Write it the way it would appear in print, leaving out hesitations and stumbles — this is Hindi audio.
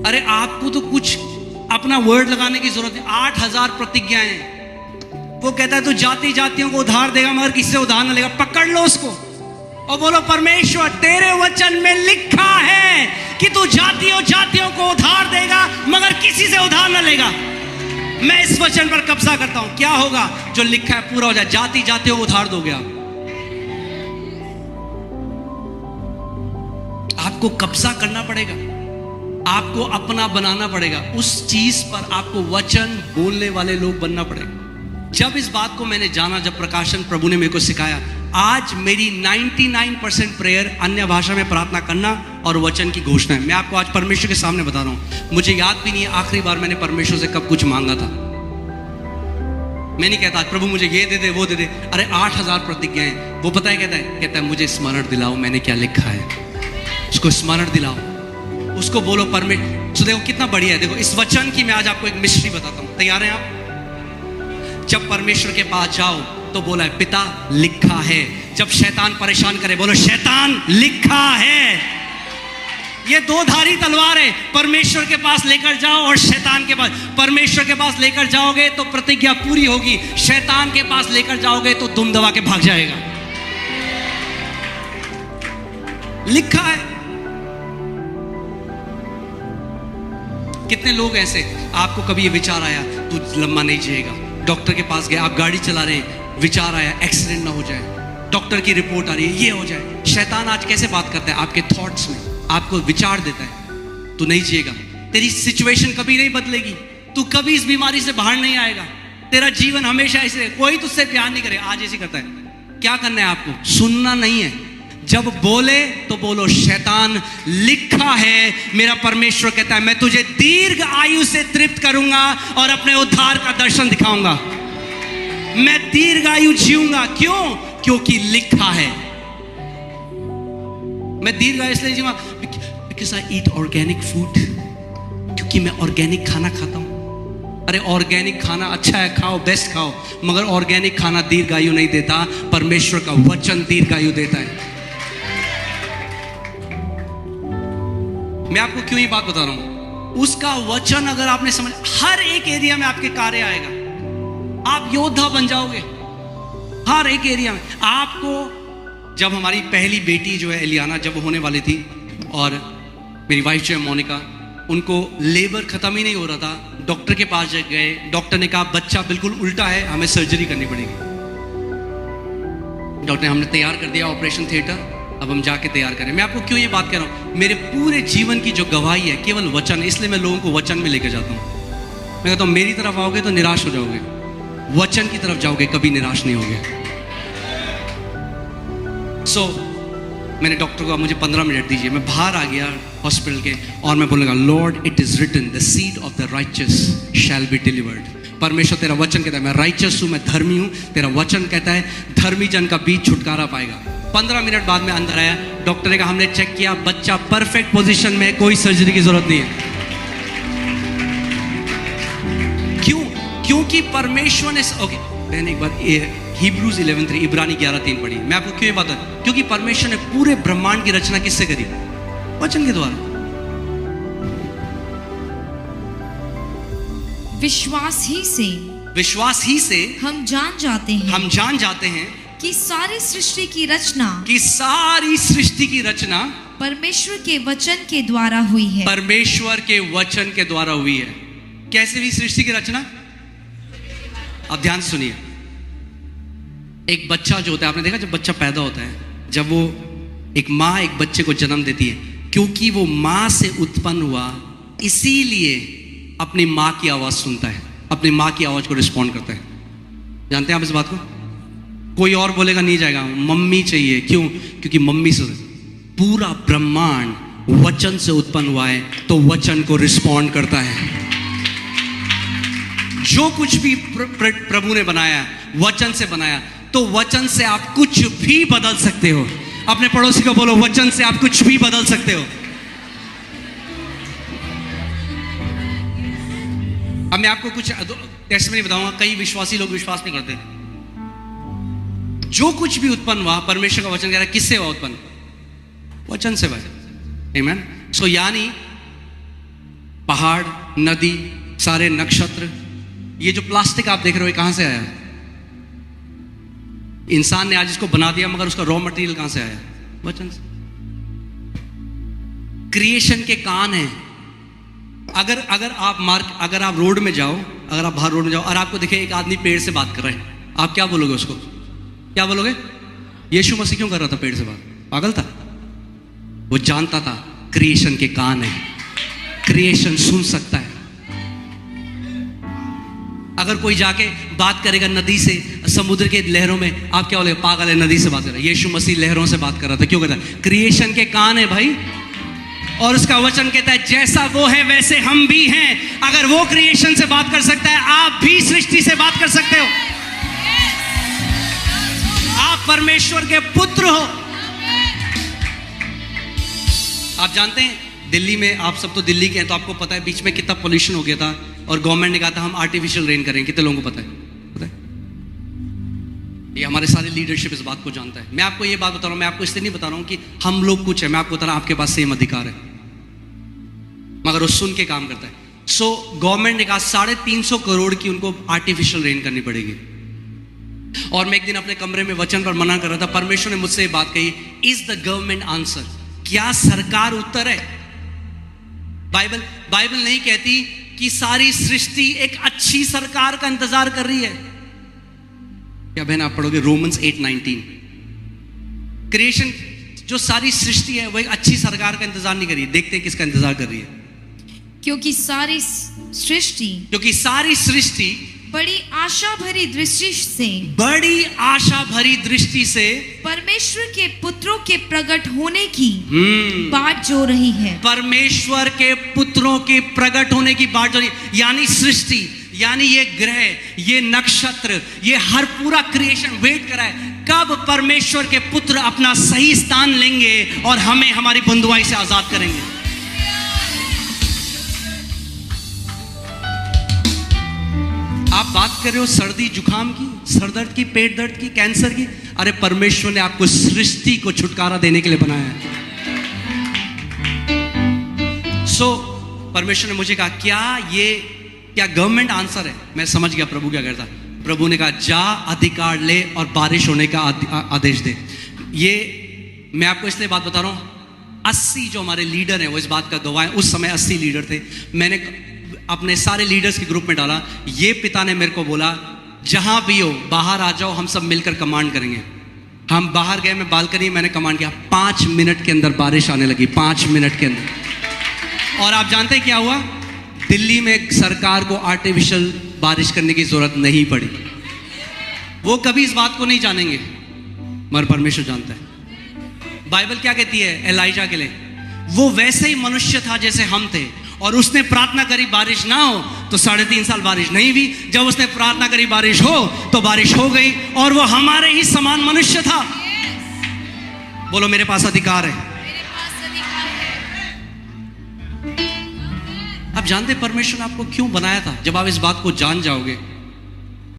अरे आपको तो कुछ अपना वर्ड लगाने की जरूरत है। 8000 प्रतिज्ञाएं हैं। वो कहता है तू जाति जातियों को उधार देगा मगर किसी से उधार न लेगा। पकड़ लो उसको और बोलो परमेश्वर तेरे वचन में लिखा है कि तू जातियों जातियों को उधार देगा मगर किसी से उधार न लेगा। मैं इस वचन पर कब्जा करता हूं। क्या होगा? जो लिखा है पूरा हो जाए। जाति जातियों को उधार दोगे आपको कब्जा करना पड़ेगा, आपको अपना बनाना पड़ेगा। उस चीज पर आपको वचन बोलने वाले लोग बनना पड़ेगा। जब इस बात को मैंने जाना, जब प्रकाशन प्रभु ने मेरे को सिखाया, आज मेरी 99% प्रेयर अन्य भाषा में प्रार्थना करना और वचन की घोषणा है। मैं आपको आज परमेश्वर के सामने बता रहा हूं, मुझे याद भी नहीं है आखिरी बार मैंने परमेश्वर से कब कुछ मांगा था। मैं नहीं कहता प्रभु मुझे ये दे दे वो दे दे। अरे 8000 प्रतिज्ञाएं। वो पता है कहता है मुझे स्मरण दिलाओ मैंने क्या लिखा है। उसको स्मरण दिलाओ, उसको बोलो परमेश्वर। तो देखो कितना बढ़िया है। देखो इस वचन की मैं आज आपको एक मिस्ट्री बताता हूं। तैयार हैं आप? जब परमेश्वर के पास जाओ तो बोला है पिता लिखा है। जब शैतान परेशान करे बोलो शैतान लिखा है। ये दो धारी तलवार है। परमेश्वर के पास लेकर जाओ और शैतान के पास। परमेश्वर के पास लेकर जाओगे तो प्रतिज्ञा पूरी होगी, शैतान के पास लेकर जाओगे तो दुम दबा के भाग जाएगा। लिखा है। कितने लोग ऐसे, आपको कभी ये विचार आया तू लंबा नहीं जिएगा, डॉक्टर के पास गए, आप गाड़ी चला रहे हैं, विचार आया एक्सीडेंट ना हो जाए, डॉक्टर की रिपोर्ट आ रही है ये हो जाए। शैतान आज कैसे बात करता है? आपके थॉट्स में आपको विचार देता है तू नहीं जिएगा, तेरी सिचुएशन कभी नहीं बदलेगी, तू कभी इस बीमारी से बाहर नहीं आएगा, तेरा जीवन हमेशा ऐसे, कोई तुझसे प्यार नहीं करे। आज ऐसे करता है। क्या करना है आपको? सुनना नहीं है। जब बोले तो बोलो शैतान लिखा है। मेरा परमेश्वर कहता है मैं तुझे दीर्घ आयु से तृप्त करूंगा और अपने उद्धार का दर्शन दिखाऊंगा। मैं दीर्घ आयु जीऊंगा। क्यों? क्योंकि लिखा है। मैं दीर्घ आयु इसलिए जीऊंगा because I eat organic food, क्योंकि मैं ऑर्गेनिक खाना खाता हूं। अरे ऑर्गेनिक खाना अच्छा है, खाओ, बेस्ट खाओ, मगर ऑर्गेनिक खाना दीर्घ आयु नहीं देता। परमेश्वर का वचन दीर्घ आयु देता है। मैं आपको क्यों ये बात बता रहा हूं? उसका वचन अगर आपने समझ, हर एक एरिया में आपके कार्य आएगा। आप योद्धा बन जाओगे हर एक एरिया में। आपको जब हमारी पहली बेटी जो है एलियाना जब होने वाली थी और मेरी वाइफ जो है मोनिका, उनको लेबर खत्म ही नहीं हो रहा था। डॉक्टर के पास गए, डॉक्टर ने कहा बच्चा बिल्कुल उल्टा है, हमें सर्जरी करनी पड़ेगी। डॉक्टर ने हमने तैयार कर दिया ऑपरेशन थिएटर, अब हम जाके तैयार करें। मैं आपको क्यों ये बात कर रहा हूँ? मेरे पूरे जीवन की जो गवाही है केवल वचन है, इसलिए मैं लोगों को वचन में लेकर जाता हूँ। मैं कहता हूँ मेरी तरफ आओगे तो निराश हो जाओगे, वचन की तरफ जाओगे कभी निराश नहीं होगे। मैंने डॉक्टर को मुझे 15 मिनट दीजिए। मैं बाहर आ गया हॉस्पिटल के और मैं बोलने लगा Lord it is written the seed of the righteous shall be delivered. परमेश्वर तेरा वचन कहता है मैं राइचस हूँ, मैं धर्मी हूँ। तेरा वचन कहता है धर्मी जन का बीज छुटकारा पाएगा। 15 मिनट बाद में अंदर आया, डॉक्टर ने कहा हमने चेक किया बच्चा परफेक्ट पोजीशन में, कोई सर्जरी की जरूरत नहीं है। क्यों? क्योंकि परमेश्वर ने मैंने एक बार हिब्रूज 11:3 इब्रानी 11:3 पढ़ी। मैं आपको क्यों ये बात है? क्योंकि परमेश्वर ने पूरे ब्रह्मांड की रचना किससे करी? वचन के द्वारा। विश्वास ही से हम जान जाते हैं कि सारी सृष्टि की रचना परमेश्वर के वचन के द्वारा हुई है। परमेश्वर के वचन के द्वारा हुई है। कैसे हुई सृष्टि की रचना? अब ध्यान से सुनिए। एक बच्चा जो होता है, आपने देखा जब बच्चा पैदा होता है, जब वो एक माँ एक बच्चे को जन्म देती है, क्योंकि वो माँ से उत्पन्न हुआ इसीलिए अपनी माँ की आवाज सुनता है, अपनी माँ की आवाज को रिस्पॉन्ड करता है। जानते हैं आप इस बात को? कोई और बोलेगा नहीं जाएगा, मम्मी चाहिए। क्यों? क्योंकि मम्मी से पूरा ब्रह्मांड वचन से उत्पन्न हुआ है, तो वचन को रिस्पॉन्ड करता है। जो कुछ भी प्रभु ने बनाया वचन से बनाया, तो वचन से आप कुछ भी बदल सकते हो। अपने पड़ोसी को बोलो वचन से आप कुछ भी बदल सकते हो। अब मैं आपको कुछ टेस्टमनी बताऊंगा। कई विश्वासी लोग विश्वास नहीं करते। जो कुछ भी उत्पन्न हुआ परमेश्वर का वचन कह रहा है किससे हुआ उत्पन्न? वचन से हुआ। आमीन। सो यानी पहाड़, नदी, सारे नक्षत्र। ये जो प्लास्टिक आप देख रहे हो, ये कहां से आया? इंसान ने आज इसको बना दिया, मगर उसका रॉ मटेरियल कहां से आया? वचन से। क्रिएशन के कान है। अगर आप रोड में जाओ, अगर आप बाहर रोड में जाओ और आपको दिखे एक आदमी पेड़ से बात कर रहा है, आप क्या बोलोगे उसको? क्या बोलोगे? यीशु मसीह क्यों कर रहा था पेड़ से बात? पागल था? वो जानता था क्रिएशन के कान है, क्रिएशन सुन सकता है। अगर कोई जाके बात करेगा नदी से, समुद्र के लहरों में, आप क्या बोलेगे? पागल है, नदी से बात कर रहा है। यीशु मसीह लहरों से बात कर रहा था, क्यों कर रहा है? क्रिएशन के कान है भाई। और उसका वचन कहता है जैसा वो है वैसे हम भी हैं। अगर वो क्रिएशन से बात कर सकता है, आप भी सृष्टि से बात कर सकते हो। आप परमेश्वर के पुत्र हो। आप जानते हैं दिल्ली में, आप सब तो दिल्ली के हैं, तो आपको पता है बीच में कितना पोल्यूशन हो गया था और गवर्नमेंट ने कहा था हम आर्टिफिशियल रेन करेंगे। कितने लोगों को पता है? ये हमारे सारे लीडरशिप इस बात को जानता है। मैं आपको ये बात बता रहा हूं, मैं आपको इसलिए नहीं बता रहा हूं कि हम लोग कुछ है, मैं आपको बता रहा हूं आपके पास सेम अधिकार है, मगर वो सुन के काम करता है। सो गवर्नमेंट ने कहा 350 करोड़ की उनको आर्टिफिशियल रेन करनी पड़ेगी। और मैं एक दिन अपने कमरे में वचन पर मना कर रहा था, परमेश्वर ने मुझसे ये बात कही, इज द गवर्नमेंट आंसर? क्या सरकार उत्तर है? बाइबल नहीं कहती कि सारी सृष्टि एक अच्छी सरकार का इंतजार कर रही है। क्या बहन आप पढ़ोगे रोमन्स 8:19? क्रिएशन जो सारी सृष्टि है वो एक अच्छी सरकार का इंतजार नहीं कर रही है। देखते हैं किसका इंतजार कर रही है। क्योंकि सारी सृष्टि बड़ी आशा भरी दृष्टि से परमेश्वर के पुत्रों के प्रकट होने की बाट जो रही है। परमेश्वर के पुत्रों के प्रकट होने की बाट जो रही, यानी सृष्टि, यानी ये ग्रह, ये नक्षत्र, ये हर पूरा क्रिएशन वेट कर रहा है कब परमेश्वर के पुत्र अपना सही स्थान लेंगे और हमें हमारी बंधुआई से आजाद करेंगे। आप बात कर रहे हो सर्दी जुकाम की, सरदर्द की, पेट दर्द की, कैंसर की। अरे परमेश्वर ने आपको सृष्टि को छुटकारा देने के लिए बनाया है। परमेश्वर ने मुझे कहा क्या गवर्नमेंट आंसर है? मैं समझ गया प्रभु क्या करता। प्रभु ने कहा जा अधिकार ले और बारिश होने का आदेश दे। ये मैं आपको इसलिए बात बता रहा हूं, 80 जो हमारे लीडर हैं वो इस बात का गवाह हैं। उस समय 80 लीडर थे। मैंने अपने सारे लीडर्स के ग्रुप में डाला। ये पिता ने मेरे को बोला जहां भी हो बाहर आ जाओ, हम सब मिलकर कमांड करेंगे। हम बाहर गए, मैं बालकनी, मैंने कमांड किया, 5 मिनट के अंदर बारिश आने लगी, 5 मिनट के अंदर। और आप जानते हैं क्या हुआ? दिल्ली में सरकार को आर्टिफिशियल बारिश करने की जरूरत नहीं पड़ी। वो कभी इस बात को नहीं जानेंगे, मगर परमेश्वर जानता है। बाइबल क्या कहती है एलाइजा के लिए? वो वैसे ही मनुष्य था जैसे हम थे, और उसने प्रार्थना करी बारिश ना हो, तो 3.5 साल बारिश नहीं हुई। जब उसने प्रार्थना करी बारिश हो, तो बारिश हो गई। और वो हमारे ही समान मनुष्य था। बोलो मेरे पास अधिकार है। आप जानते परमेश्वर ने आपको क्यों बनाया था? जब आप इस बात को जान जाओगे